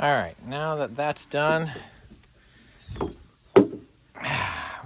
All right, now that that's done, we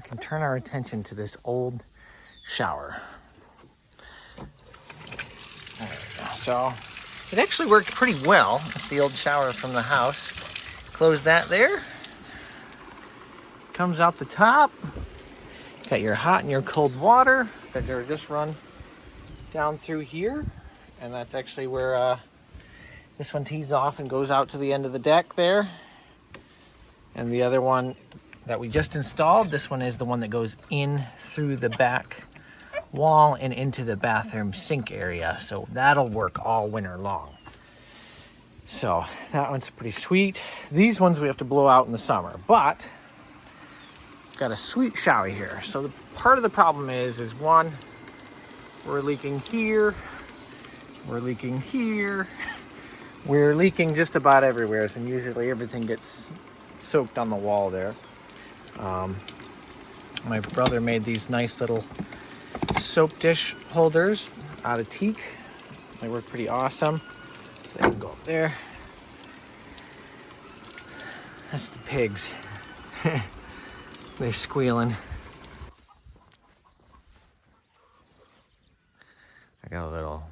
can turn our attention to this old shower. There we go. So it actually worked pretty well. It's the old shower from the house. Close that there. Comes out the top. Got your hot and your cold water that are just run down through here. And that's actually where this one tees off and goes out to the end of the deck there. And the other one that we just installed, this one is the one that goes in through the back wall and into the bathroom sink area. So that'll work all winter long. So that one's pretty sweet. These ones we have to blow out in the summer, but got a sweet shower here. So part of the problem is one, we're leaking here, we're leaking here, we're leaking just about everywhere, and usually everything gets soaked on the wall there. My brother made these nice little soap dish holders out of teak. They work pretty awesome. So they can go up there. That's the pigs. They're squealing. I got a little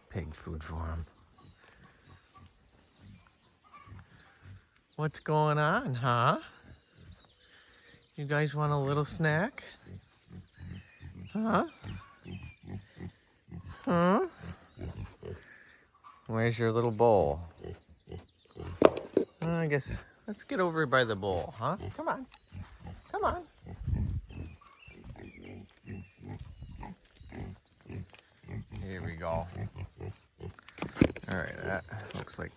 pig food for them. What's going on, huh? You guys want a little snack? Huh? Huh? Where's your little bowl? I guess let's get over by the bowl, huh? Come on. Come on. Here we go. All right, that looks like,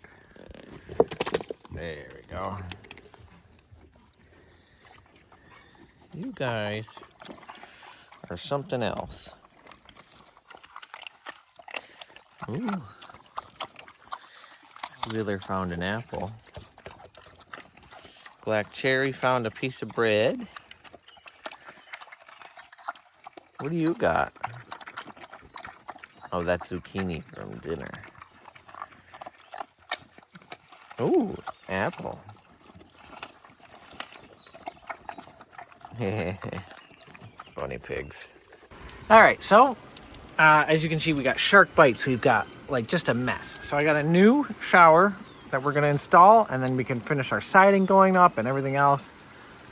there we go. You guys are something else. Ooh. Squealer found an apple. Black Cherry found a piece of bread. What do you got? Oh, that's zucchini from dinner. Ooh, apple. Funny pigs. All right, so as you can see, we got shark bites. We've got like just a mess. So I got a new shower that we're gonna install, and then we can finish our siding going up and everything else.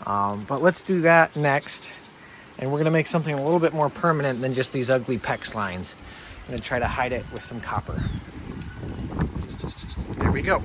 But let's do that next. And we're gonna make something a little bit more permanent than just these ugly PEX lines. I'm gonna try to hide it with some copper. There we go.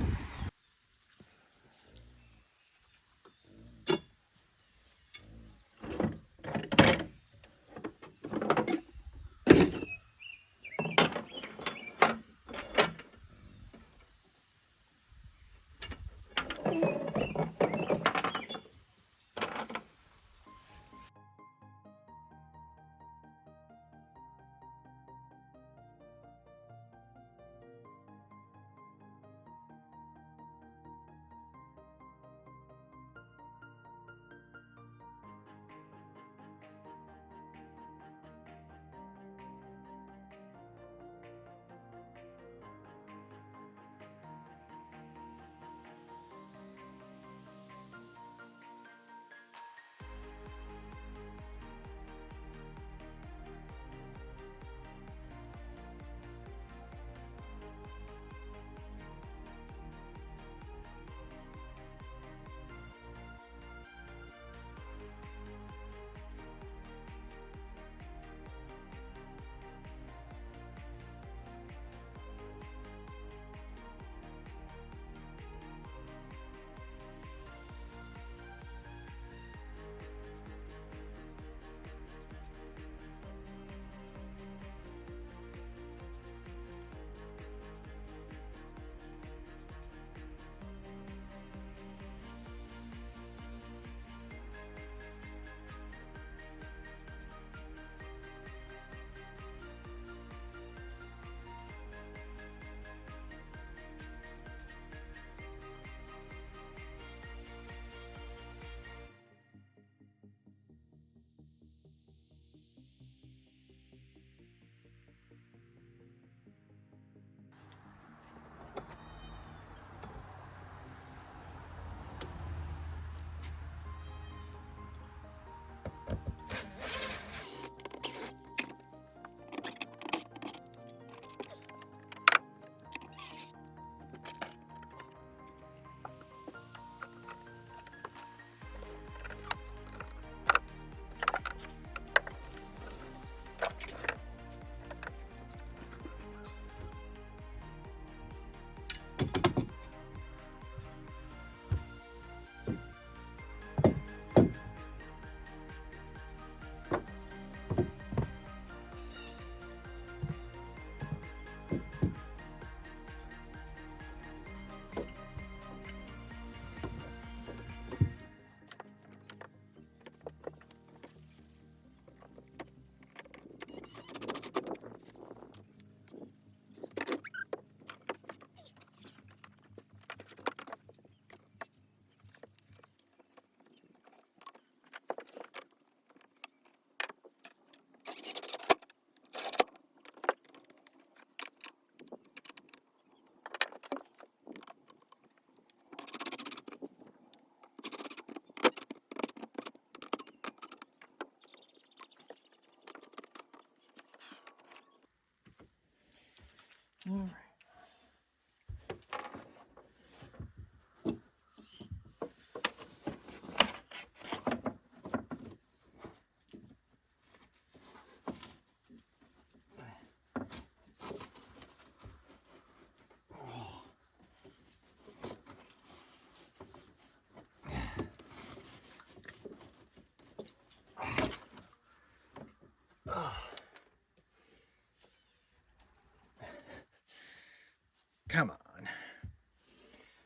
Come on.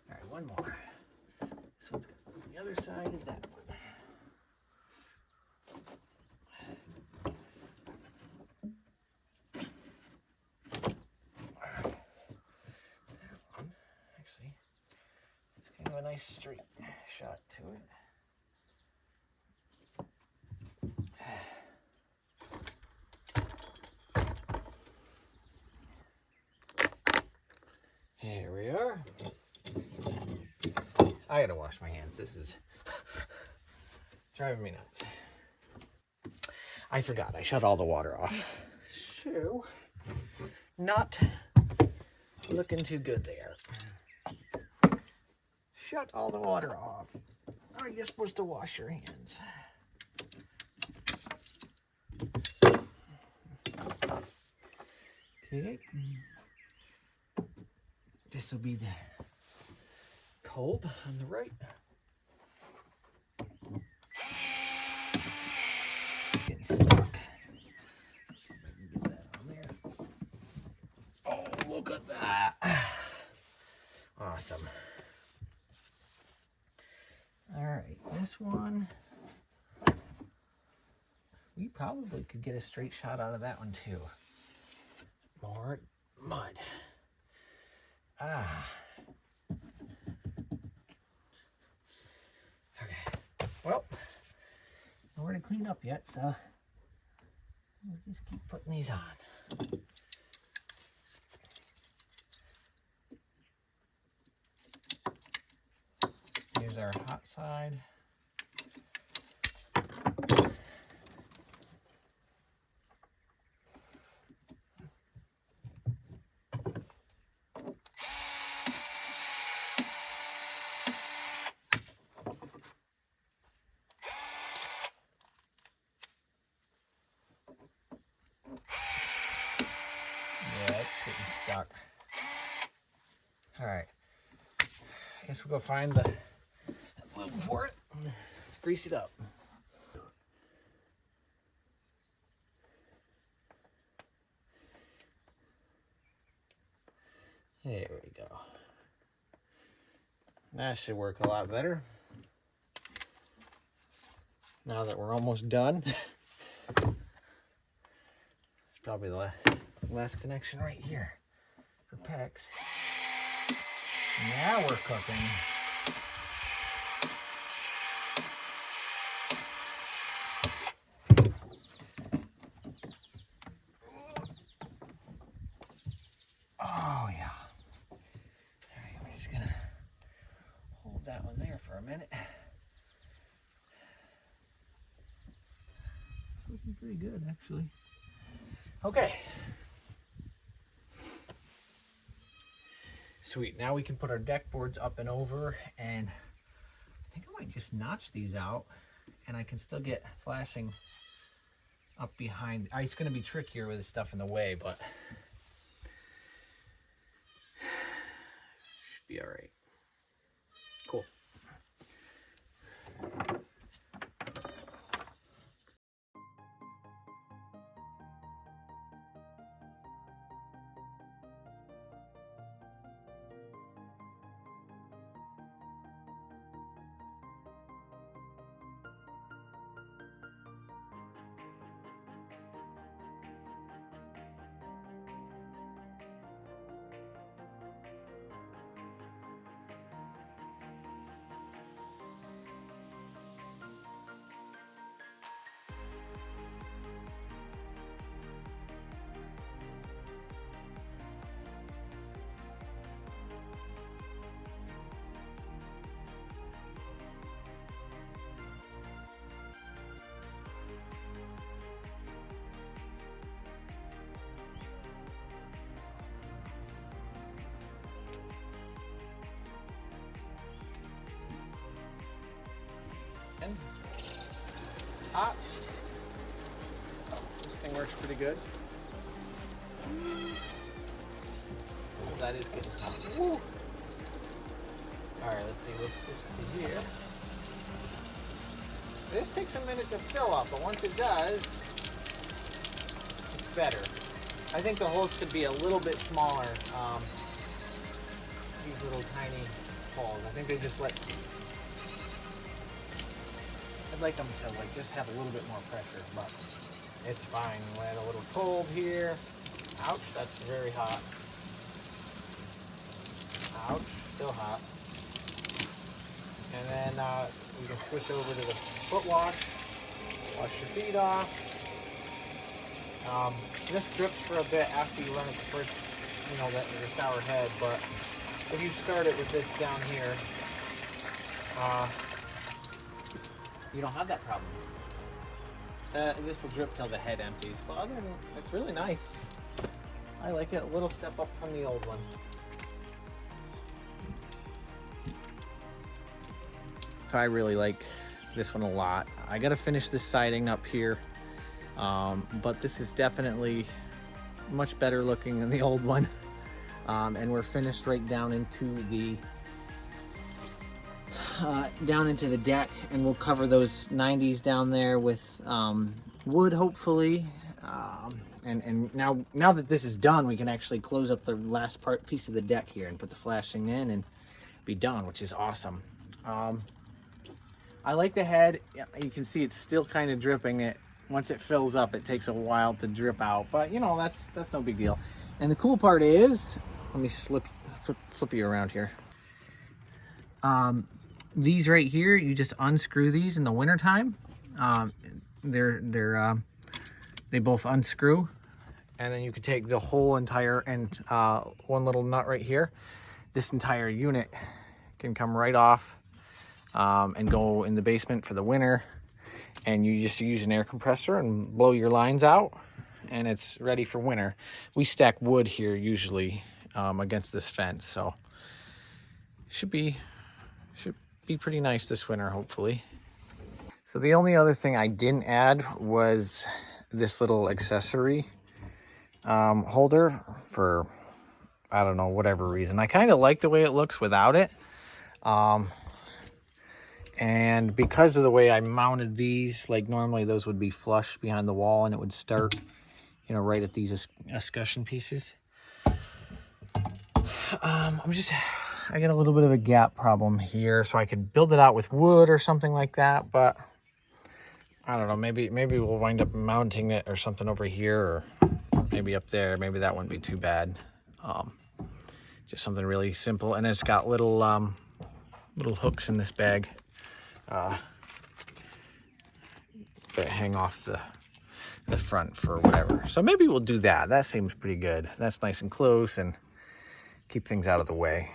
All right, one more. This one's got the other side of that one. That one, actually, it's kind of a nice straight shot to it. Here we are. I gotta wash my hands. This is driving me nuts. I forgot. I shut all the water off. So, not looking too good there. Shut all the water off. Are you supposed to wash your hands? Okay. This will be the cold on the right. Getting stuck. Let's see if I can get that on there. Oh, look at that. Awesome. All right, this one, we probably could get a straight shot out of that one too. More mud. Ah. Okay. Well, nowhere to clean up yet, so we'll just keep putting these on. Here's our hot side. Yeah, it's getting stuck. All right. I guess we'll go find the lube for it. Grease it up. There we go. That should work a lot better. Now that we're almost done. It's probably the last connection right here for PEX. Now we're cooking. Oh yeah. All right, we're just gonna hold that one there for a minute. It's looking pretty good, actually. Okay. Sweet. Now we can put our deck boards up and over, and I think I might just notch these out, and I can still get flashing up behind. It's going to be trickier with the stuff in the way, but should be all right. Cool. Hot. This thing works pretty good. That is getting hot. Woo. All right, let's see what's this here. This takes a minute to fill up, but once it does, it's better. I think the holes could be a little bit smaller. these little tiny holes. I think they just let, I'd like them to like just have a little bit more pressure, but it's fine. Let a little cold here. Ouch, that's very hot. Ouch, still hot. And then you can switch over to the foot wash. Wash your feet off. This drips for a bit after you run it the first, you know, your sour head, but if you start it with this down here, you don't have that problem. This will drip till the head empties, but other than that, it's really nice. I like it. A little step up from the old one. So I really like this one a lot. I gotta finish this siding up here, but this is definitely much better looking than the old one. And we're finished right down into the deck, and we'll cover those 90s down there with wood, hopefully. And now that this is done, we can actually close up the last piece of the deck here and put the flashing in and be done, which is awesome. I like the head. You can see it's still kind of dripping. Once it fills up, it takes a while to drip out, but you know, that's no big deal. And the cool part is, let me flip you around here. These right here, you just unscrew these in the wintertime. They both unscrew, and then you can take the whole entire, and one little nut right here. This entire unit can come right off and go in the basement for the winter, and you just use an air compressor and blow your lines out, and it's ready for winter. We stack wood here usually against this fence, so should be pretty nice this winter, hopefully. So the only other thing I didn't add was this little accessory holder for, I don't know, whatever reason. I kind of like the way it looks without it. And because of the way I mounted these, like normally those would be flush behind the wall and it would start, you know, right at these escutcheon pieces. I got a little bit of a gap problem here, so I could build it out with wood or something like that, but I don't know, maybe we'll wind up mounting it or something over here, or maybe up there. Maybe that wouldn't be too bad. Just something really simple, and it's got little hooks in this bag that hang off the front for whatever. So maybe we'll do that. That seems pretty good. That's nice and close and keep things out of the way.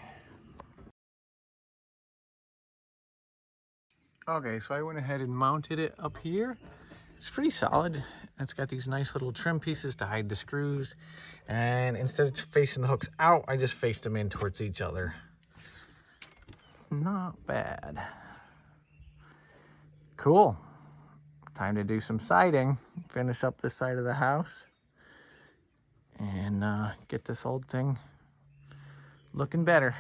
Okay, so I went ahead and mounted it up here. It's pretty solid. It's got these nice little trim pieces to hide the screws. And instead of facing the hooks out, I just faced them in towards each other. Not bad. Cool. Time to do some siding. Finish up this side of the house. And get this old thing looking better.